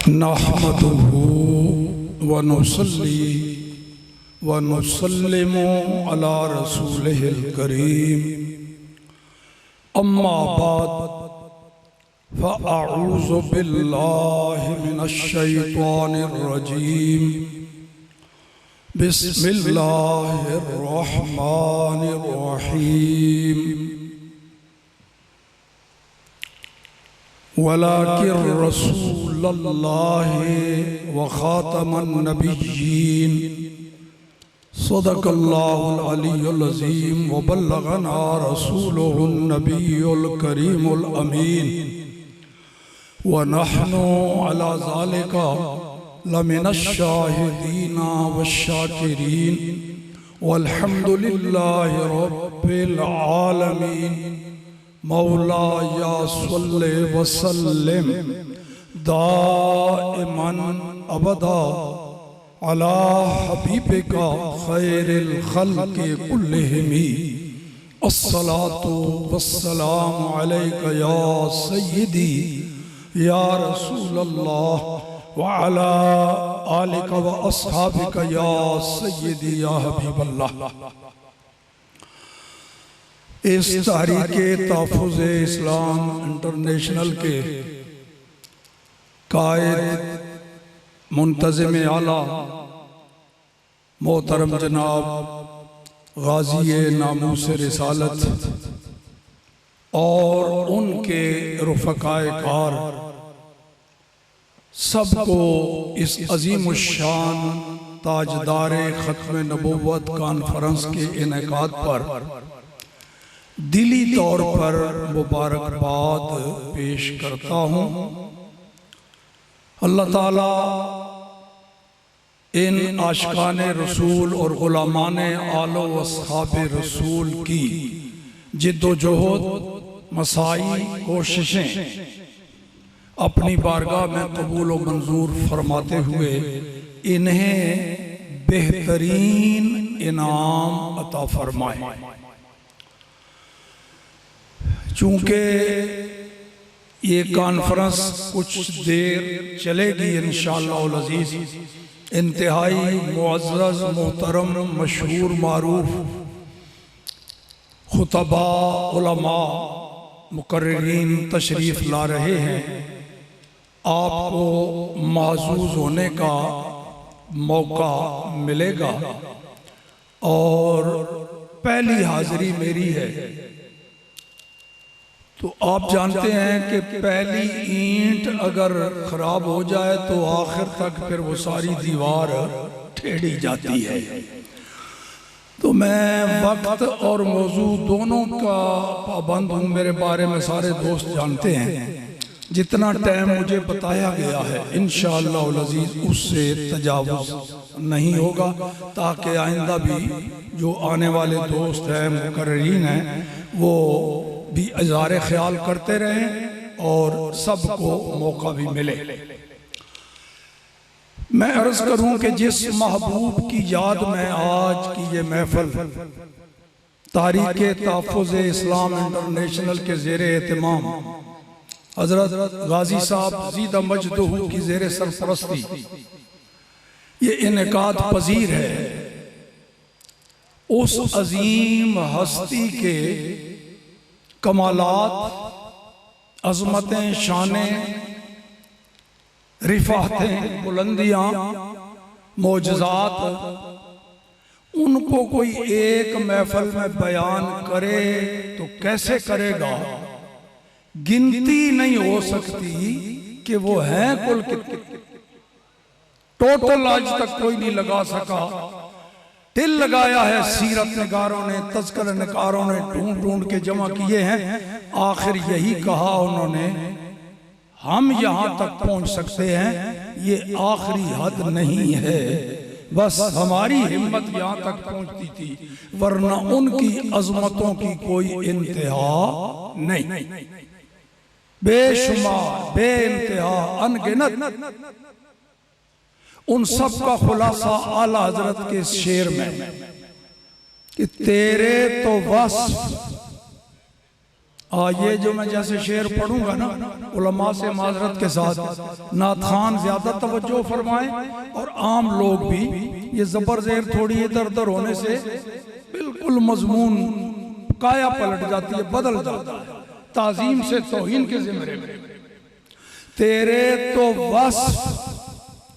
नहमदुहु व नुसल्ली व नुसल्लिमु अला रसूलिहिल करीम अम्मा बाद फ़अऊज़ु बिल्लाहि मिनश शैतानिर रजीम बिस्मिल्लाहिर रहमानिर रहीम वलाकिन रसूलल्लाहि व खातमन नबिय्यीन सदक़ल्लाहुल अलियुल अज़ीम व बल्लगना रसूलुहुन नबियुल करीमुल अमीन व नहनु अला ज़ालिका लमिनश शाहिदीना वश्शाकिरीन वल्हम्दुलिल्लाहि रब्बिल आलमीन। मौला या सल्ले वसल्लिम दाइमन अबदा अला हबीबिका खैरिल खल्क़ि कुल्लिहिमी अस्सलातु वस्सलामु अलैका या सय्यदी या रसूलल्लाह व अला आलिका व अस्हाबिका या सय्यदी या हबीबल्लाह। इस तहरीके तहफ़्फ़ुज़ इस्लाम इंटरनेशनल के कायद मुंतज़िम आला मोहतरम जनाब गाज़ी नामूस रिसालत और उनके रुफ़क़ाए कार सबको इस अज़ीमुश्शान ताजदारे ख़त्म नबुव्वत कॉन्फ्रेंस के इनेकाद पर दिली तौर पर मुबारकबाद पेश करता हूँ। अल्लाह ताला इन आशिकाने रसूल और गुलामाने आलो व अस्हाबे रसूल की जिद्दोजहद मसाई कोशिशें अपनी बारगाह में कबूल व मंजूर फरमाते हुए इन्हें बेहतरीन इनाम अता फरमाए। चूँकि ये कॉन्फ्रेंस कुछ देर चलेगी इंशाअल्लाह अज़ीज़, इंतहाई मुअज़्ज़ज़ मोहतरम मशहूर मारूफ खुतबा उलमा मुकर्रिरीन तशरीफ़ ला रहे हैं। आपको माज़ूज़ होने का मौका मिलेगा और पहली हाज़िरी मेरी है। तो आप जानते हैं कि पहली ईंट अगर ख़राब हो जाए तो आखिर तक फिर वो सारी दीवार टेढ़ी जाती है। तो मैं वक्त और मौजू दोनों का पाबंद हूँ। मेरे बारे में सारे दोस्त जानते हैं। जितना टाइम मुझे बताया गया है इंशाअल्लाह अज़ीज़ उससे तजावुज़ नहीं होगा, ताकि आइंदा भी जो आने वाले दोस्त हैं मुकर्रिरीन हैं वो भी इज़हार ख्याल करते रहें और सबको मौका भी मिले। मैं अर्ज़ करूं कि जिस महबूब की याद में आज की ये महफिल तारीख़े तहफ़्फ़ुज़ इस्लाम इंटरनेशनल के ज़ेरे एहतिमाम हज़रत गाज़ी साहब ज़ीदा मजदहू की ज़ेरे सरपरस्ती ये इनेकाद पज़ीर है, उस अज़ीम हस्ती के कमालात, अज़मतें, शानें, रिफ़ाहतें, बुलंदियाँ, मोजज़ात, उनको कोई एक महफ़िल में बयान करे तो कैसे करेगा? गिनती नहीं हो सकती कि वो हैं कुल कितने। टोटल आज तक कोई नहीं लगा सका। दिल लगाया है सीरत निगारों ने, तज़किरा निगारों ने ढूंढ ढूंढ के जमा किए हैं। आखिर यही कहा उन्होंने, हम यहाँ तक पहुँच सकते हैं, ये आखिरी हद नहीं है। बस हमारी हिम्मत यहाँ तक पहुँचती थी, वरना उनकी अज़मतों की कोई इंतहा नहीं। बेशुमार, बेइंतहा, अनगिनत उन सब का खुलासा आला हजरत के शेर में कि तेरे तो वस्फ ये जो मैं जैसे शेर पढ़ूंगा ना, उलमा से माजरत के साथ नात खान ज्यादा तवज्जो फरमाएं और आम लोग भी, ये जबर ज़ेर थोड़ी इधर उधर होने से बिल्कुल मजमून काया पलट जाती है, बदल जाता है, ताजीम से तौहीन के ज़िम्मे में। तेरे तो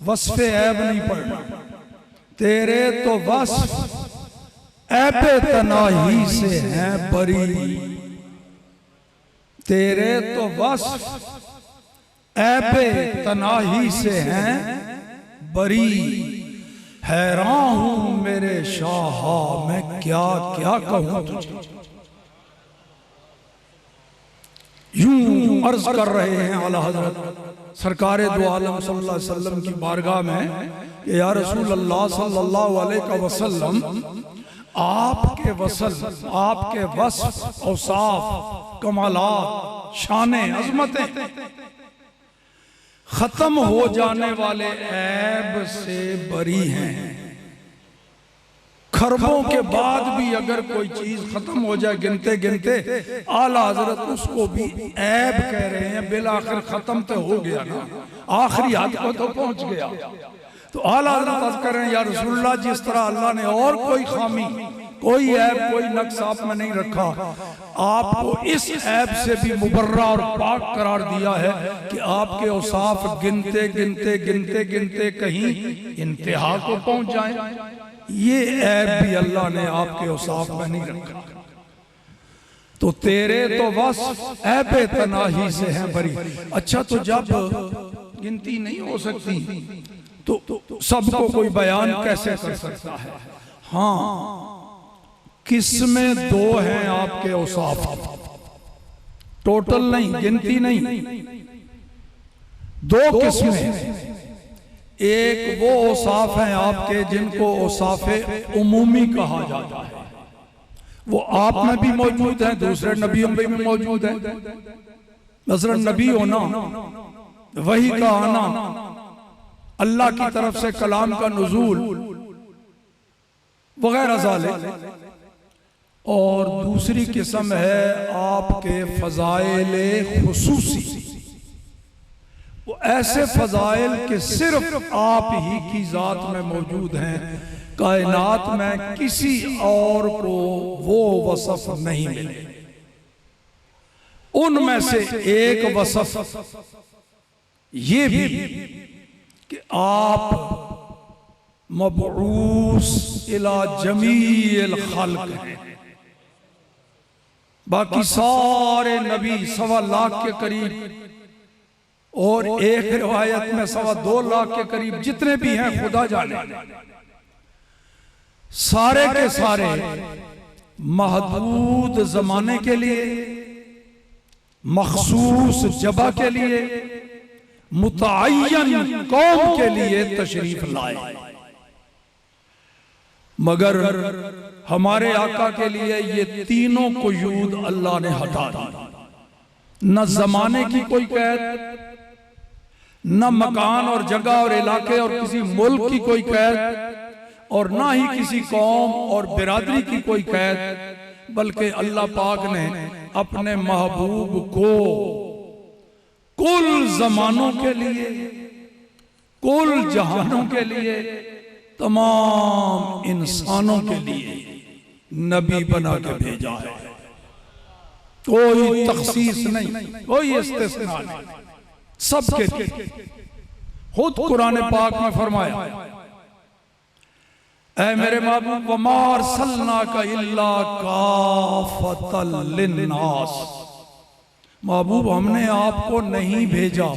वस्फ़े ऐब नहीं पढ़ना, तेरे तो वस्फ़ ऐबे तनाही से हैं बरी, तेरे तो वस्फ़ ऐबे तनाही से हैं बरी। हैरान हूं मेरे शाहा, मैं क्या क्या कहूं तुझे। यूं अर्ज कर रहे हैं आला हजरत सरकारे दो आलम सल्लल्लाहु अलैहि वसल्लम की बारगाह में कि या रसूल अल्लाह सल्लल्लाहु अलैहि वसल्लम, आपके वस्फ़ औसाफ कमालात शाने अज़मतें खत्म हो जाने वाले ऐब से बरी हैं। खरबों के बाद भी अगर कोई चीज खत्म हो जाए गिनते गिनते, आला हजरत उसको भी ऐब कह रहे हैं। बिलाखिर खत्म तो हो गया ना, आखिरी हद को तो पहुंच गया। तो आला हजरत अर्ज़ कर रहे हैं या रसूलुल्लाह, जिस तरह अल्लाह ने और कोई खामी, कोई ऐब, कोई नक्स आप में नहीं रखा, आपको इस ऐब से भी मुबर्रा और पाक करार दिया है कि आपके औसाफ गिनते गिनते गिनते गिनते कहीं इंतहा को पहुंच जाए। ये ऐब भी अल्लाह ने आपके औसाफ में नहीं रखा। तो तेरे तो वस्फ़ ऐबे तनाही से हैं बरी। अच्छा, तो जब गिनती नहीं हो सकती तो सबको कोई बयान कैसे कर सकता है? हाँ, किस्में दो हैं आपके औसाफ, टोटल नहीं, गिनती नहीं, दो किस्में। एक वो औसाफ हैं आपके जिनको औसाफ उमूमी कहा जाता है, वो आप में भी मौजूद हैं, दूसरे नबियों में भी मौजूद हैं। मसलन नबी होना, वही का आना, अल्लाह की तरफ से कलाम का नुज़ूल वगैरह ज़ाले। और दूसरी किस्म है आपके फ़ज़ाइल खुसूसी, वो ऐसे फ़ज़ाइल के सिर्फ आप ही की ज़ात में मौजूद हैं, कायनात में किसी और को वो वसफ नहीं मिले। उनमें से एक वसफ ये भी कि आप मबऊस इला जमील खल्क हैं। बाकी सारे नबी 1.25 लाख के करीब, और एक रिवायत में 2.25 लाख के करीब जितने भी हैं खुदा जाने, सारे के सारे महदूद जमाने के लिए, मखसूस जगह के लिए, मुतअय्यन कौम के लिए तशरीफ लाए। मगर हमारे आका के लिए ये तीनों कुयूद अल्लाह ने हटा दी। न जमाने की कोई कैद, न मकान और जगह और इलाके और किसी मुल्क की कोई कैद, और ना ही किसी कौम और बिरादरी की कोई कैद, बल्कि अल्लाह पाक ने अपने महबूब को कुल जमानों के लिए, कुल जहानों के लिए, तमाम इंसानों के लिए नबी बना के भेजा है। कोई तखसीस नहीं, कोई इस्तिस्ना नहीं, सबके लिए। खुद कुरान पाक में फरमाया, ऐ मेरे महबूब वमा अरसलनाका इल्ला काफतल लिन्नास, महबूब हमने आपको नहीं भेजा।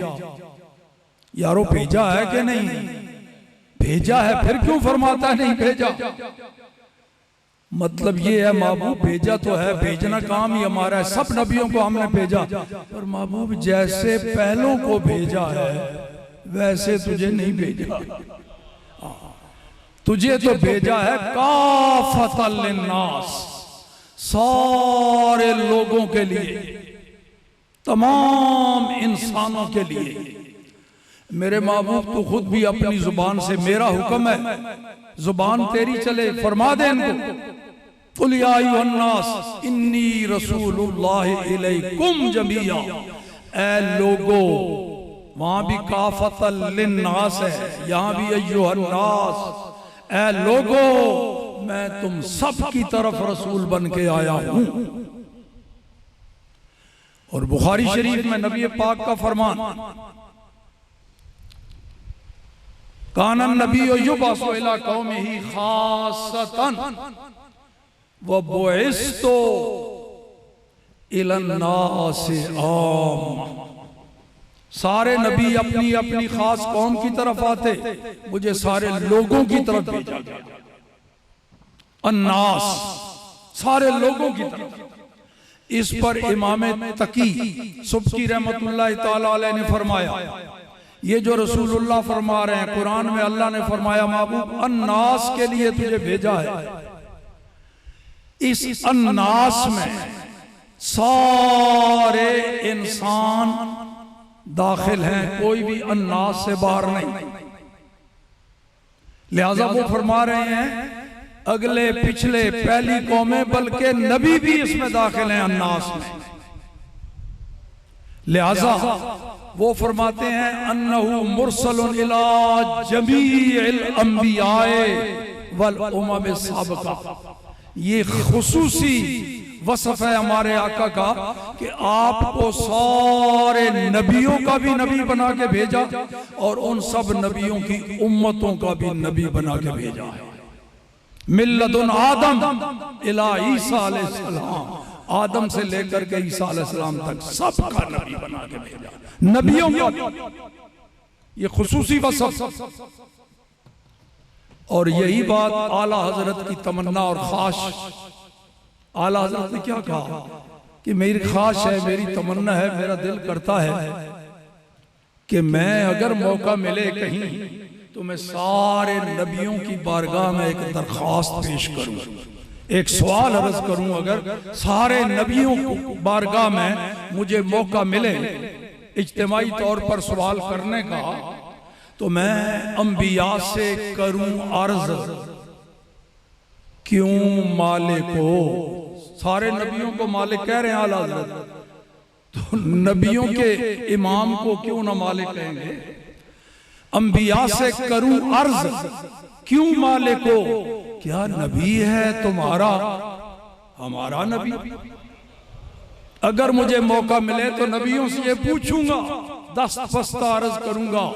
यारो भेजा है कि नहीं? भेजा है, फिर क्यों फरमाता है नहीं भेजा? मतलब ये है महबूब भेजा तो है, भेजना काम ही हमारा है, सब नबियों को हमने भेजा, पर महबूब जैसे पहलों को भेजा है वैसे तुझे नहीं भेजा। तुझे तो भेजा है काफतल लिन्नास, सारे लोगों के लिए, तमाम इंसानों के लिए। मेरे महबूब तो खुद भी अपनी जुबान से, मेरा हुक्म है जुबान तेरी चले, फरमा दे इनको, कुल या अय्युहन्नास इन्नी रसूलुल्लाहि इलैकुम जमीआ, ए लोगो, वहां भी काफतल लिन्नास है, यहां भी अय्युहन्नास, ए लोगो मैं तुम सब की तरफ रसूल बन के आया हूं। और बुखारी शरीफ में नबी पाक का फरमान, काना नबी युबअसु इला कौमिही खासतन व बुइस्तु इलन नासि आम्मा। सारे नबी अपनी अपनी खास कौम की तरफ आते, मुझे सारे लोगों की तरफ भेजा गया। अन्नास, सारे लोगों की तरफ। इस पर इमाम तकी सुब्की रहमतुल्लाह ताला अलैह ने फरमाया, ये जो रसूलुल्लाह फरमा रहे हैं, कुरान में अल्लाह ने फरमाया महबूब अन्नास के लिए तुझे भेजा है। इस अन्नास में सारे इंसान दाखिल हैं, कोई भी अन्नास से बाहर नहीं। लिहाजा वो फरमा रहे हैं अगले पिछले पहली कौमें, बल्कि नबी भी इसमें दाखिल हैं अन्नास में। लिहाजा वो फरमाते हैं अन्नहु मुरसलुन इला जमीइल अंबियाए वल उमम साबिका। ये खुसूसी वसफ है हमारे आका का कि आपको सारे नबियों का भी नबी बना के भेजा और उन सब नबियों की उम्मतों का भी नबी बना के भेजा है। मिल्लदुन आदम इला ईसा अलैहिस्सलाम, आदम से लेकर के ईसा अलैहिस्सलाम तक सबका नबी बना के भेजा, नबियों का ये खुसूसी वसफ। और यही बात आला हजरत की तमन्ना और ख्वाहिश, आला हजरत ने क्या कहा कि मेरी ख्वाहिश है, मेरी तमन्ना है, मेरा दिल करता है कि मैं अगर मौका मिले कहीं तो मैं सारे नबियों की बारगाह में एक दरख्वास्त पेश करूं, एक सवाल अर्ज करूं। अगर सारे नबियों की बारगाह में मुझे मौका मिले इज्तिमाई तौर पर सवाल करने का, तो मैं अंबिया से करूं अर्ज, क्यों मालिक हो। सारे नबियों को मालिक कह रहे हैं आला हज़रत, तो नबियों के इमाम को क्यों ना मालिक कहेंगे। अंबिया से करूं अर्ज, क्यों मालिक हो, क्या नबी है तुम्हारा हमारा नबी। अगर मुझे मौका मिले तो नबियों से ये पूछूंगा, दस्तबस्ता अर्ज करूंगा,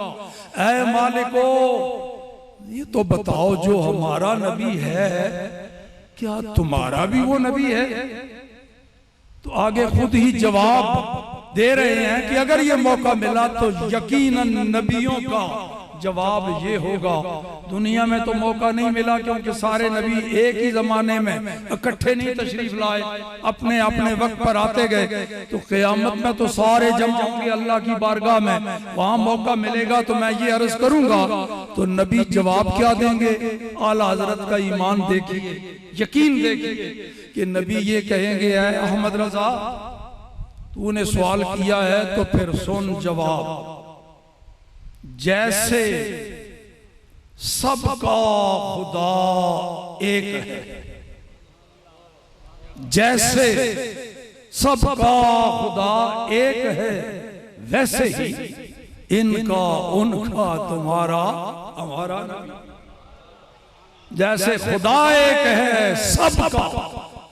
ऐ मालिको ये तो बताओ जो हमारा नबी है क्या तुम्हारा भी वो नबी है। तो आगे खुद ही जवाब दे रहे हैं कि अगर ये मौका मिला तो यकीनन नबियों का जवाब ये होगा। दुनिया में तो मौका नहीं मिला क्योंकि सारे नबी एक ही जमाने में इकट्ठे नहीं तशरीफ लाए, अपने अपने वक्त पर आते गए। तो क़यामत में तो सारे जमा होंगे अल्लाह की बारगाह में, वहां मौका मिलेगा तो मैं ये अर्ज करूंगा। तो नबी जवाब क्या देंगे। आला हजरत का ईमान देखिए, यकीन देखिए कि नबी ये कहेंगे, ऐ अहमद रजा तूने सवाल किया है तो फिर सुन जवाब। जैसे सबका खुदा एक है, जैसे सबका खुदा एक है, वैसे ही इनका उनका तुम्हारा हमारा। जैसे खुदा एक है सबका,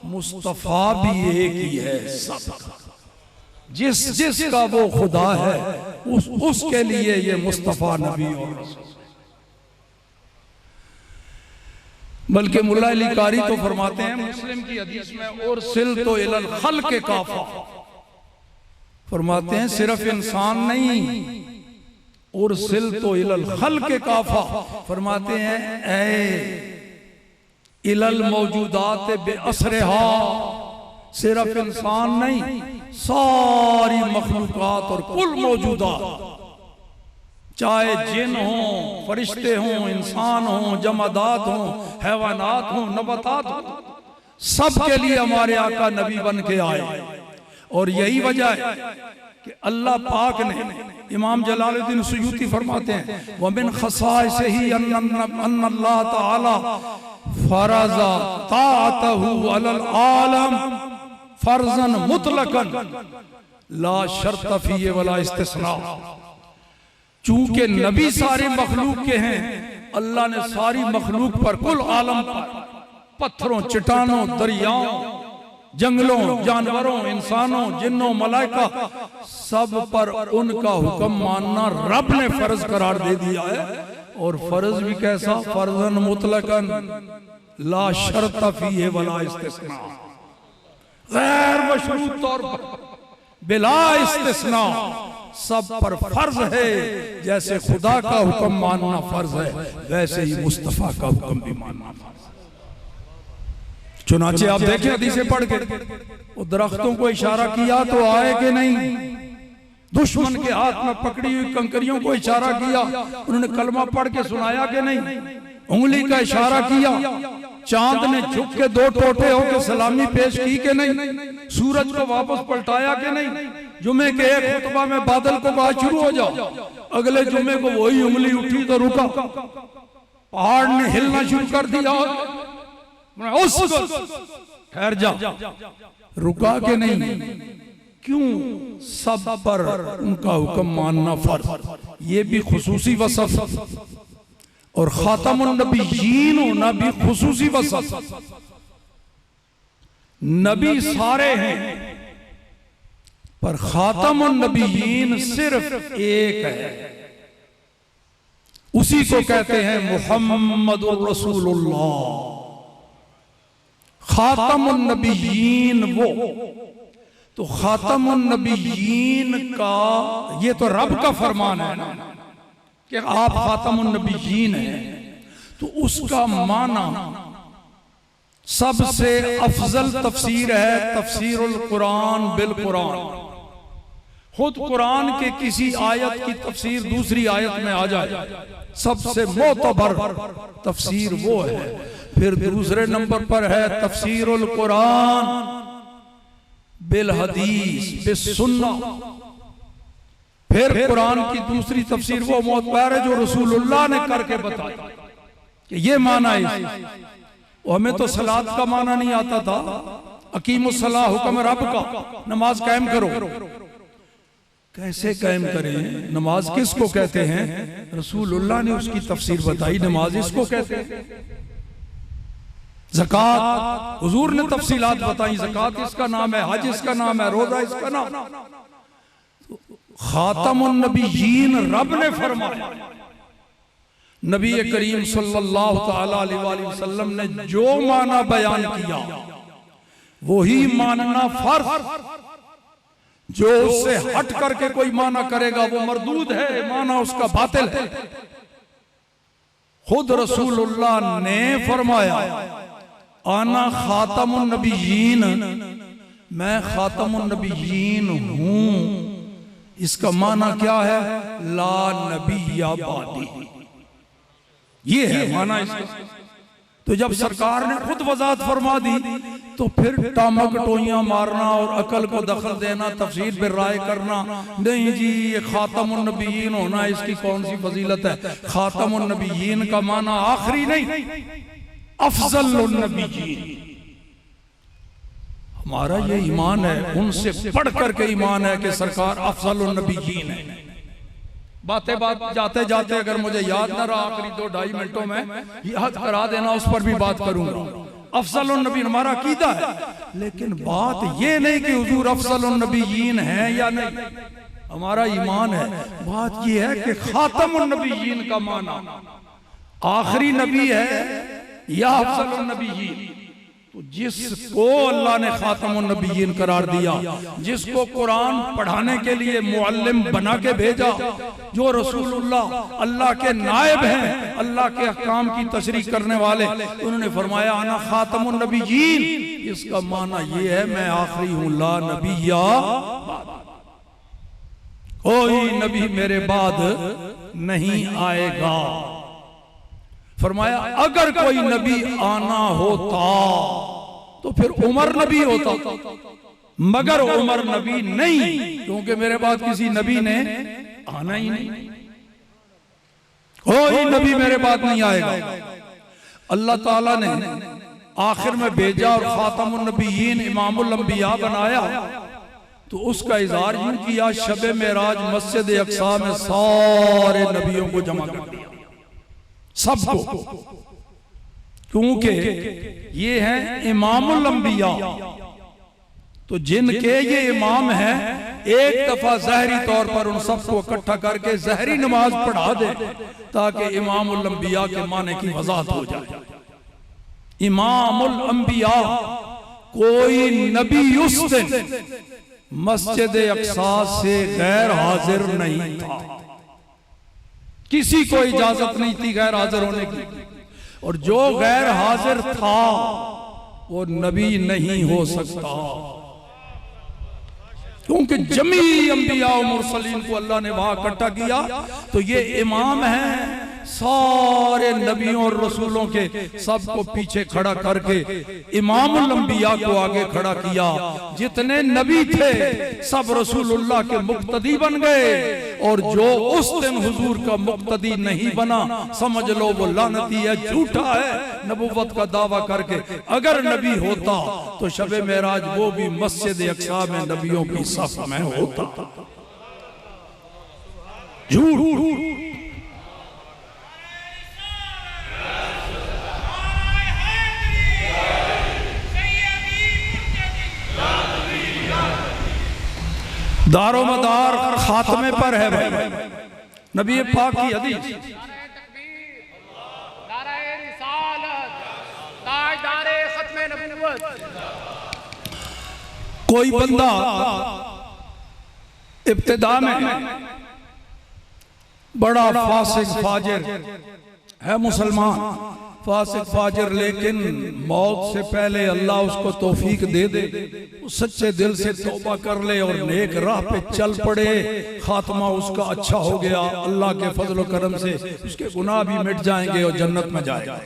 मुस्तफा भी एक ही है सबका। जिस जिसका वो खुदा है उसके लिए ये मुस्तफा नबी और बल्कि मुल्ला अली कारी तो फरमाते हैं मुस्लिम की हदीस में, और सिल तो इलल खल्क काफा, फरमाते हैं सिर्फ इंसान नहीं, और सिल तो इलल खल्क काफा, फरमाते हैं ऐ इलल मौजूदात बेअसरहा, सिर्फ इंसान नहीं सारी मखलूकात और कुल मौजूदात, चाहे जिन हों, फरिश्ते हों, इंसान हों, जमादात हों, हैवानात हों, नबातात हों, सब के लिए हमारे आका नबी बन के आए। और यही वजह है कि अल्लाह पाक ने, इमाम जलालुद्दीन सुयूती फरमाते हैं वमिन खसाइसिही अन्नल्लाह तआला फरजा तातहु अलल आलम फर्जन मुतलकन ला शर्त फी वला इस्तिस्ना। चूंकि नबी सारी मखलूक के हैं, अल्लाह ने सारी मखलूक पर, कुल आलम पर, पत्थरों, चट्टानों, दरियाओं, जंगलों, जानवरों, इंसानों, जिन्नों, मलाइका, सब पर उनका हुक्म मानना रब ने फर्ज करार दे दिया है। और फर्ज भी कैसा? फर्जन मुतलकन ला शर्त फीह वला इस्तिस्ना, गैर मशरूत तौर पर, बिला इस्तिस्ना, सब पर फर्ज है। जैसे खुदा का हुक्म मानना फर्ज है, वैसे ही मुस्तफा का हुक्म भी मानना फर्ज है। चुनाचे आप देखें हदीसे पढ़ के, वो दरख्तों को इशारा किया तो आए कि नहीं? दुश्मन के हाथ में पकड़ी हुई कंकरियों को इशारा किया, उन्होंने कलमा पढ़ के सुनाया कि नहीं? उंगली का इशारा किया, चांद ने झुक के दो टोटे होकर सलामी पेश की कि नहीं? सूरज को वापस पलटाया कि नहीं? जुमे के एक खुतबा में बादल को कहा शुरू हो जाओ, अगले जुमे को वही उंगली उठी तो रुका, पहाड़ ने हिलना शुरू कर दिया, ठहर जा, रुका के नहीं? क्यों? सब पर उनका हुक्म मानना फर्ज। ये भी खुसूसी वसफ, और खातमुन नबीयीन होना भी खुसूसी वसफ। नबी सारे हैं, पर खातमुन नबीयीन सिर्फ एक है, उसी को कहते हैं मुहम्मदुर रसूलुल्लाह। खातमुन नबीयीन वो, तो खातमुन नबीयीन का ये तो रब का फरमान है ना कि आप खातमुन नबीयीन हैं, तो उसका माना सबसे अफजल तफसीर है तफसीरुल कुरान बिल कुरान। खुद कुरान के किसी आयत की तफसीर दूसरी आयत में आ जाए, सबसे मोतबर तफसीर वो है। फिर दूसरे नंबर पर है तफसीरुल कुरान बिल हदीस बिस सुन्ना। फिर कुरान की दूसरी तफसीर वो मोतबर है जो रसूलुल्लाह ने करके बताई कि ये माना है। हमें तो सलात का माना नहीं आता था, अकीमुस्सलाह हुक्म रब का, नमाज कायम करो। कैसे कायम करें? नमाज किसको कहते हैं? रसूलुल्लाह ने उसकी तफसीर बताई, नमाज इसको कहते हैं। ज़कात हुजूर ने तफसीलात बताई, ज़कात इसका नाम है, हज इसका नाम है, रोजा इसका नाम। खातमुन नबीयीन रब ने फरमाया, नबी करीम सल्लल्लाहु तआला अलैहि वसल्लम ने जो माना बयान किया वही मानना फर्ज। जो उससे हट करके कोई माना करेगा वो मरदूद है, माना उसका बातिल है। खुद रसूलुल्लाह ने फरमाया आना खातमुन नबीयीन, मैं खातमुन नबीयीन हूं। इसका माना क्या है? ला नबिय्या बादी, ये है माना इसका। तो जब सरकार ने खुद वजाहत फरमा दी तो फिर टामक टोइयां मारना और अकल को दखल देना, तफसीर पे राय करना, नहीं जी ये खातमुन नबीयीन होना इसकी कौन सी फजीलत है? खातमुन नबीयीन का माना आखिरी नहीं, अफजलुन नबीयीन। हमारा ये ईमान है, उनसे पढ़ करके ईमान है कि सरकार अफजलुन नबीयीन है। बातें बात जाते जाते अगर मुझे याद ना रहा आखिरी 2-2.5 मिनटों में याद करा देना, उस पर भी बात करूंगा। अफजलुन नबी हमारा अकीदा है, लेकिन बात ये नहीं कि हुजूर अफजलुन नबीयीन है या नहीं, हमारा ईमान है। बात ये है कि खातमुन नबीयीन का माना आखिरी नबी है या अफजलुन नबीयीन। तो जिसको अल्लाह ने खातमुन नबीयीन करार दिया, जिसको कुरान पढ़ाने के लिए मुअल्लिम बना के भेजा, जो रसूलुल्लाह अल्लाह के नायब हैं, अल्लाह के अहकाम की तशरीह करने वाले, उन्होंने फरमाया आना खातमुन नबीयीन। इसका माना ये है मैं आखिरी हूं, ला नबिय्या बाद, कोई नबी मेरे बाद नहीं आएगा। फरमाया अगर कोई नबी आना होता तो फिर उमर नबी होता, मगर उमर नबी नहीं, क्योंकि मेरे बाद किसी नबी ने आना ही नहीं, कोई नबी मेरे बाद नहीं आएगा। अल्लाह ताला ने आखिर में भेजा और खातमुन नबीयीन इमामुल अंबिया बनाया, तो उसका इजहार यूं किया, शबे मेराज मस्जिद अक्सा में सारे नबियों को जमा कर दिया, सबको, क्योंकि ये हैं इमामुल अंबिया। तो जिनके ये इमाम हैं, एक दफा जहरी तौर पर उन सबको इकट्ठा करके जहरी नमाज पढ़ा दे, ताकि इमामुल अंबिया के माने की वजाहत हो जाए। इमामुल अंबिया, कोई नबी उस दिन मस्जिद अक्सा से गैर हाजिर नहीं था, किसी को इजाजत नहीं थी गैर हाजिर होने की, और जो गैर हाजिर था वो नबी नहीं हो सकता, क्योंकि जमी अंबिया और मुरसलीन को अल्लाह ने वहां इकट्ठा किया। तो ये इमाम हैं सारे नबियों और रसूलों के, सबको पीछे खड़ा करके इमामुल अंबिया को आगे खड़ा किया। जितने नबी थे सब रसूलुल्लाह के मुक्तदी बन गए, और जो उस दिन हुजूर का मुक्तदी नहीं बना, समझ लो वो लानती है, झूठा है नबुव्वत का दावा करके। अगर नबी होता तो शबे मेराज वो भी मस्जिद अक्सा में नबियों की सफ में होता। झूठ। दारो मदार खात्मे पर है भाई, नबी पाक की हदीस। कोई बंदा इब्तिदा में बड़ा फासिक फाजिर है, मुसलमान फासिक फाजिर, लेकिन मौत से पहले अल्लाह उसको तौफीक दे दे, सच्चे दिल से तौबा कर ले और नेक राह पे चल पड़े, खात्मा उसका अच्छा हो गया, अल्लाह के फजल करम से उसके गुनाह भी मिट जाएंगे और जन्नत में जाएगा।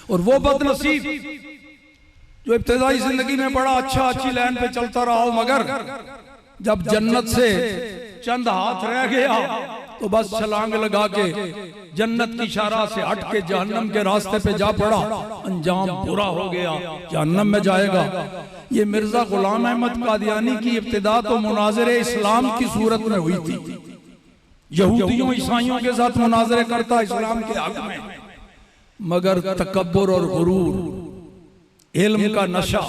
और वो बदनसीब जो इब्तिदाई जिंदगी में बड़ा अच्छा अच्छी लाइन पे चलता रहा हो, मगर जब जन्नत से चंद हाथ रह गया तो बस छलांग लगा के जन्नत की शारा से हट के जहन्नम के रास्ते पे जा पड़ा, अंजाम बुरा हो गया, जहन्नम में जाएगा। ये मिर्जा गुलाम अहमद कादियानी की इब्तिदा तो मुनाजरे इस्लाम की सूरत में हुई थी, यहूदियों ईसाइयों के साथ मुनाजरे करता इस्लाम के हक में, मगर तकब्बुर और गुरूर, इल्म का नशा,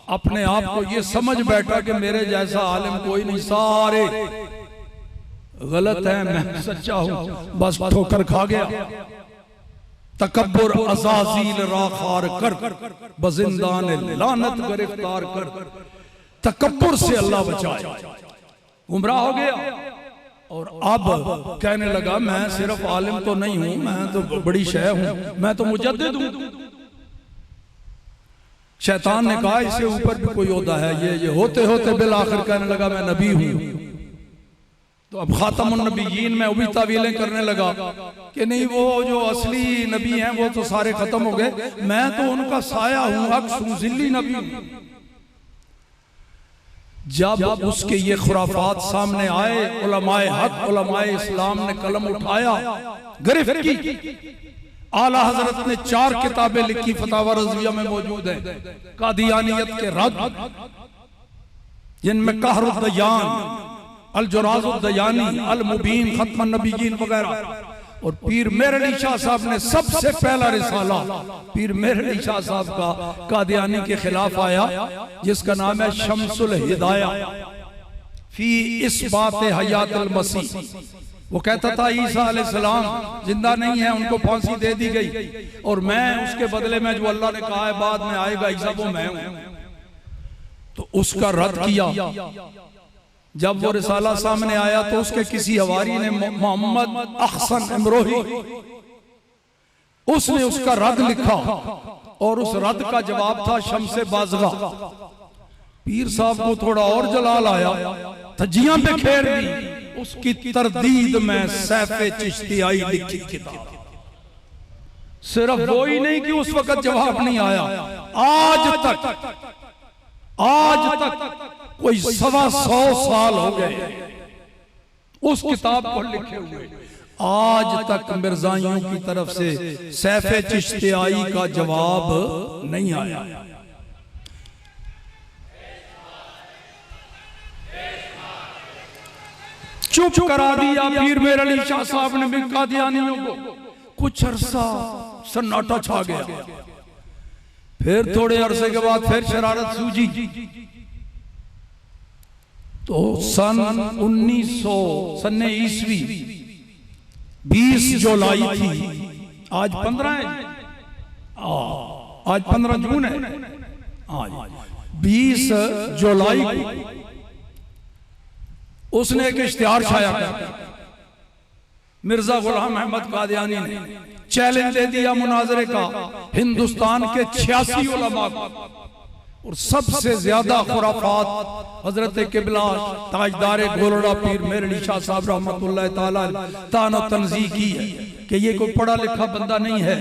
अपने आप को ये समझ बैठा कि मेरे जैसा आलिम कोई नहीं, सारे गलत है, मैं सच्चा हूं, बस ठोकर खा गया। तकब्बुर अज़ाज़ील राखार कर, बजिंदान लानत गिरफ्तार कर, तकब्बुर से अल्लाह बचाए, गुमराह हो गया। और अब कहने लगा मैं सिर्फ आलिम तो नहीं हूं, मैं तो बड़ी शय हूं, मैं तो मुजद्दिद हूं। शैतान ने कहा इससे ऊपर भी कोई ओहदा है, ये होते होते बिल आखिर कहने लगा मैं नबी हूं। तो अब खातमुन नबीयीन में भी तावीलें करने लगा कि नहीं वो जो असली नबी हैं वो तो सारे खत्म हो गए, मैं तो उनका साया हूं, अक्स हूं, जिल्ली नबी हूं। जब उसके ये खुराफात सामने आए, उलमाए हक, उलमाए इस्लाम ने कलम उठाया, गिरफ्त की। आला हजरत ने 4 किताबें लिखी, फतावा रज़विया में मौजूद है, कादियानियत के रद्द, जिनमें कहरुद दयान, अल जुराजुद दयानी, अल मुबीन, खत्म नबीयीन वगैरह। और पीर मेहर अली शाह साहब ने सबसे पहला रिसाला पीर मेहर अली शाह साहब का कादियानी के खिलाफ आया, जिसका नाम है शम्सुल हिदाया फी इस्बात हयातुल मसीह। वो कहता था ईसा अलैहिस्सलाम जिंदा नहीं है, उनको फांसी दे दी गई, और मैं उसके बदले में जो अल्लाह ने कहा है बाद में आएगा ईसा, वो मैं हूं। तो उसका रद्द किया। जब वो रिसाला सामने आया तो उसके किसी हवारी ने, मोहम्मद अहसन अमरोही, उसने उसका रद्द लिखा, और उस रद्द का जवाब था शम्से बाज़गा। पीर साहब को थोड़ा और जलाल आया, धज्जियां पे खेर दी, उसकी तरदीद में सैफे चिश्तियाई लिखी किताब। सिर्फ वो ही नहीं कि उस वक्त जवाब नहीं आया, आज तक कोई 125 साल हो गए उस किताब को लिखे हुए, आज तक मिर्जाइयों की तरफ से सैफे चिश्तियाई का जवाब नहीं आया। चुप करा दिया पीर मेर अली शाह साहब ने भी कादियानियों को। कुछ अरसा सन्नाटा छा गया। फिर थोड़े अरसे के बाद फिर शरारत सूझी तो सन 1900 ईस्वी 20 जुलाई थी। आज 15 है, आज 15 जून है। आज 20 जुलाई को उसने एक इश्तिहार छाया किया। मिर्जा गुलाम अहमद कादियानी ने चैलेंज दे दिया मुनाजरे का हिंदुस्तान के 86 उलमा को, और सबसे ज्यादा खुराफात हजरत किबला ताजदार गोलड़ा पीर मेर अली शाह साहब रहमतुल्लाह ताला तानो तंज़ीह की है कि ये कोई पढ़ा लिखा बंदा नहीं है,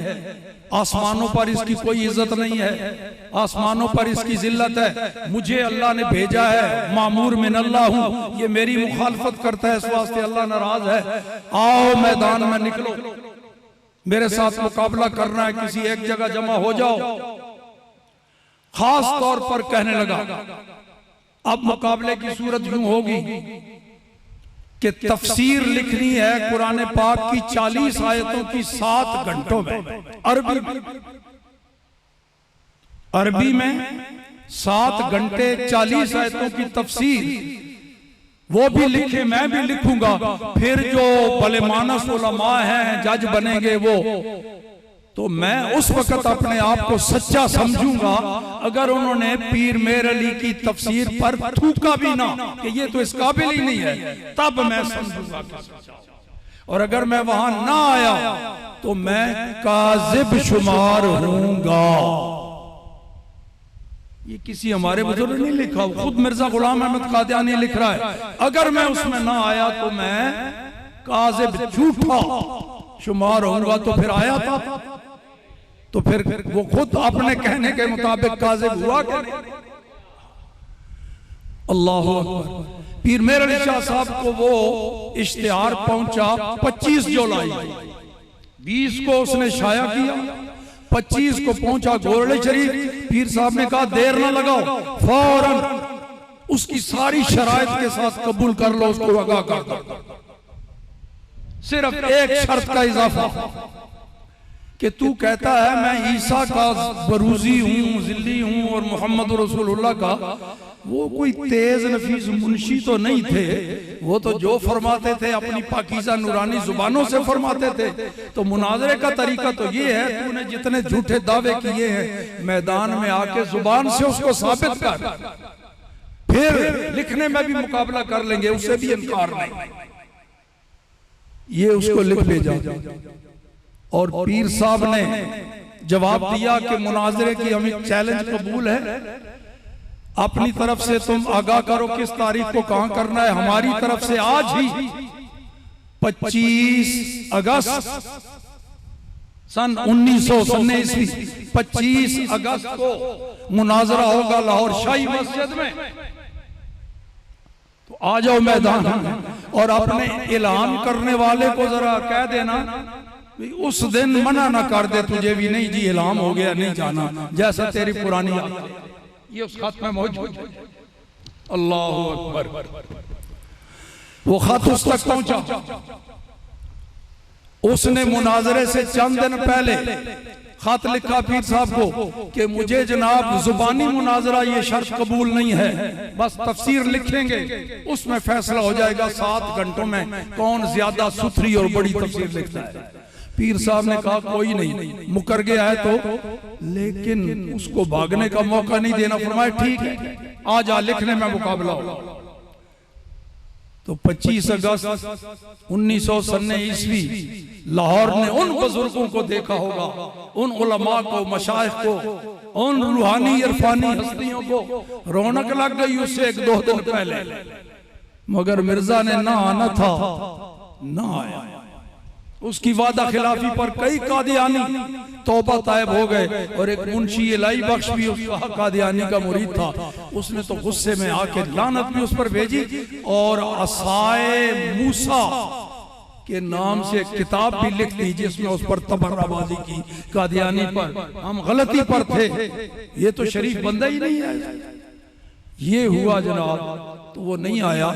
आसमानों पर इसकी कोई इज्जत नहीं है, आसमानों पर इसकी जिल्लत है, मुझे अल्लाह ने भेजा है, मामूर मिन अल्लाह हूं, ये मेरी मुखालफत करता है, इस वास्ते अल्लाह नाराज है। आओ मैदान में निकलो, मेरे साथ मुकाबला करना है, किसी एक जगह जमा हो जाओ। खास तौर पर कहने लगा अब मुकाबले की सूरत यूं होगी कि तफसीर लिखनी है कुरान पाक की 40 आयतों की 7 घंटों में, अरबी में 7 घंटे 40 आयतों की तफसीर, वो भी लिखे, मैं भी लिखूंगा। फिर जो भले मानस उलमा हैं, जज बनेंगे वो, तो मैं उस वक्त अपने आप को सच्चा समझूंगा अगर उन्होंने पीर मेर अली की तफसीर पर थूका भी ना कि ये तो इस काबिल ही नहीं है, तब मैं समझूंगा। और अगर मैं वहां ना आया तो मैं काजिब शुमार होऊंगा। ये किसी हमारे बुजुर्ग ने नहीं लिखा, खुद मिर्जा गुलाम अहमद कादियानी लिख रहा है। अगर मैं उसमें ना आया तो मैं काजिब झूठा शुमार होऊंगा। तो फिर आया था, तो फिर वो खुद अपने कहने के मुताबिक काजिब हुआ क्या? अल्लाह अकबर। पीर मेर अली शाह साहब को वो इश्तिहार पहुंचा 25 जुलाई, 20 को उसने शाया किया, 25 को पहुंचा गोरड़े शरीफ। पीर साहब ने कहा देर ना लगाओ, फौरन उसकी सारी शराइत के साथ कबूल कर लो, उसको आगाह कर दो। सिर्फ एक शर्त का इजाफा कि तू कहता है मैं ईसा का बरूजी हूँ, जिल्ली हूँ और मोहम्मद रसूलुल्लाह का। वो कोई तेज नफीस मुंशी तो नहीं थे, वो तो जो फरमाते थे अपनी पाकीज़ा नूरानी जुबानों से फरमाते थे। तो मुनाजरे का तरीका तो ये है, तूने जितने झूठे दावे किए हैं मैदान में आके जुबान से उसको साबित कर, फिर लिखने में भी मुकाबला कर लेंगे, उससे भी इनकार नहीं। ये उसको लिख भेजा और पीर साहब ने जवाब दिया कि मुनाजरे की हमें चैलेंज कबूल है, अपनी तरफ से तुम आगाह करो किस तारीख को कहां करना है। हमारी तरफ से आज ही 25 अगस्त सन 1900 ईस्वी 25 अगस्त को मुनाजरा होगा लाहौर शाही मस्जिद में। तो आ जाओ मैदान और अपने ऐलान करने वाले को जरा कह देना उस दिन मना ना कर दे तुझे भी, नहीं जी ऐलान हो गया नहीं जाना, जैसा तेरी पुरानी ये उस खत में मौजूद। अल्लाह अकबर। वो खत उस तक पहुंचा, उसने मुनाजरे से चंद दिन पहले खत लिखा पीर साहब को कि मुझे जनाब जुबानी मुनाजरा ये शर्त कबूल नहीं है, बस तफसीर लिखेंगे उसमें फैसला हो जाएगा 7 घंटों में कौन ज्यादा सुथरी और बड़ी तफसीर लिखता है। पीर साहब ने कहा कोई नहीं, मुकर गया है तो, लेकिन उसको भागने का मौका नहीं देना। फरमाया ठीक है आ जा, लिखने में मुकाबला हो। तो 25 अगस्त 1900 ईस्वी लाहौर ने उन बुजुर्गों को देखा होगा, उन उलमा को, मशाइख को, उन रूहानी इरफानी हस्तियों को रौनक लग गई उससे 1-2 दिन पहले। मगर मिर्जा ने ना आना था, ना आया। उसकी वादा खिलाफी पर कई कादियानी तौबा तायब हो गए और एक मुंशी इलाई बख्श भी उसका कादियानी का मुरीद था, उसने तो गुस्से में आके लानत भी उस पर भेजी और असाए मूसा के नाम से किताब भी लिख दी जिसमें उस पर तबर्राबाजी की, कादियानी पर। हम गलती पर थे, ये तो शरीफ बंदा ही नहीं है। ये हुआ जनाब, तो वो नहीं आया।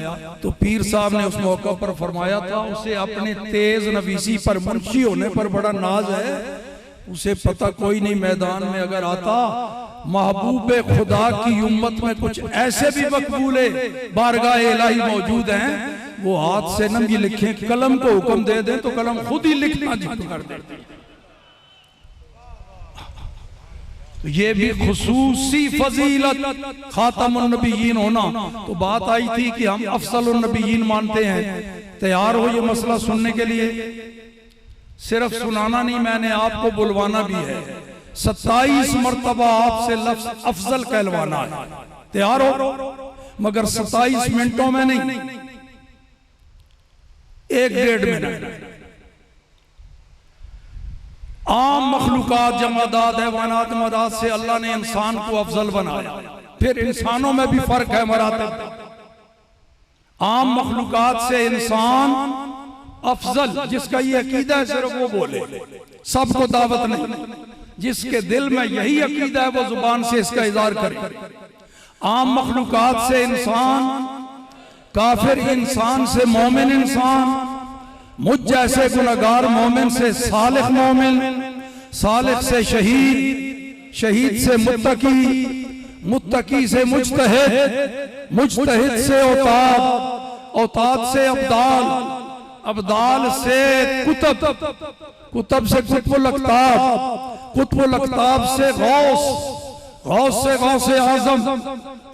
तो पीर साहब ने उस मौका पर फरमाया था, उसे अपने तेज नवीसी पर, मुंशी होने पर बड़ा नाज है। उसे पता कोई नहीं मैदान में अगर आता, महबूब खुदा की उम्मत में कुछ ऐसे भी मकबूले बारगाह इलाही मौजूद हैं, वो हाथ से न भी लिखें, कलम को हुक्म दे दें तो कलम खुद ही लिखना जिक्र कर देती है। तो ये भी खुसूसी फजीलत खातमुन नबीयीन होना। तो बात आई थी कि हम अफसलुन नबीयीन मानते हैं। तैयार हो ये मसला सुनने के लिए? सिर्फ सुनाना नहीं, मैंने आपको बुलवाना भी है। 27 मरतबा आपसे लफ्ज अफजल कहलवाना है। तैयार हो? मगर 27 मिनटों में नहीं, 1-1.5 मिनट। आम मखलूकात, जमादात, हैवानात, मदात से अल्लाह ने इंसान को अफजल बनाया। फिर इंसानों में भी फर्क है मरातब। आम मखलूकात से इंसान अफजल, जिसका ये अकीदा है सिर्फ वो बोले, सबको दावत नहीं। जिसके दिल में यही अकीदा है वो जुबान से इसका इज़हार करे। आम मखलूकात से इंसान काफिर, इंसान से मोमिन इंसान, मुझ जैसे गुनहगार मोमिन से सालिह मोमिन, सालिह से शहीद, शहीद से मुत्तकी, मुत्तकी से मुज्तहिद, मुज्तहिद से औताद, औताद से अब्दाल, अब्दाल से कुतब, कुतब से कुतुबुल अक़ताब, कुतुबुल अक़ताब से गौस, गौस से गौसे आज़म,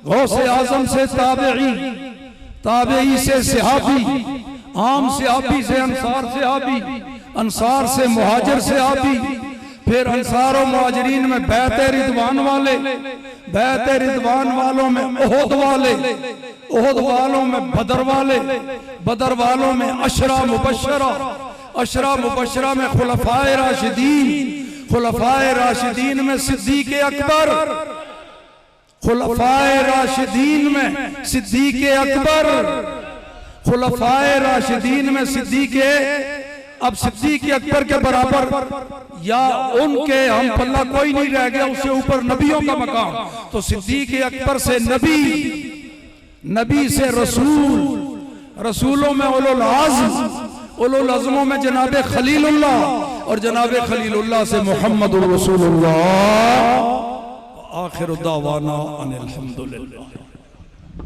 गौसे आज़म से ताबेई, ताबेई से सहाबी, आम सहाबी से अंसार सहाबी, अंसार से मुहाजिर सहाबी, फिर अंसार और मुहाजिरीन में बैत रिदवान वाले, बैत रिदवान वालों में ओहद वाले, ओहद वालों में बदर वाले, बदर वालों में अशरा मुबशरा, अशरा मुबशरा में खुलफाए राशिदीन, खुलफाए राशिदीन में सिद्दीक़ अकबर, खुलफाए राशिदीन में सिद्दीक़ अकबर, खुलफाए राशिदीन में सिद्दीक़, अब सिद्दीक़ अकबर के बराबर या उनके हम पल्ला कोई नहीं रह गया, उससे ऊपर नबियों का मकाम। तो सिद्दीक़ अकबर से नबी, नबी से रसूल, रसूलों में उलुल आज़्म, उलुल आज़्मों में जनाबे खलीलुल्लाह, और जनाबे खलीलुल्लाह से मुहम्मदुर रसूलुल्लाह। आखिर दावाना अनिल हम्दुलिल्लाह।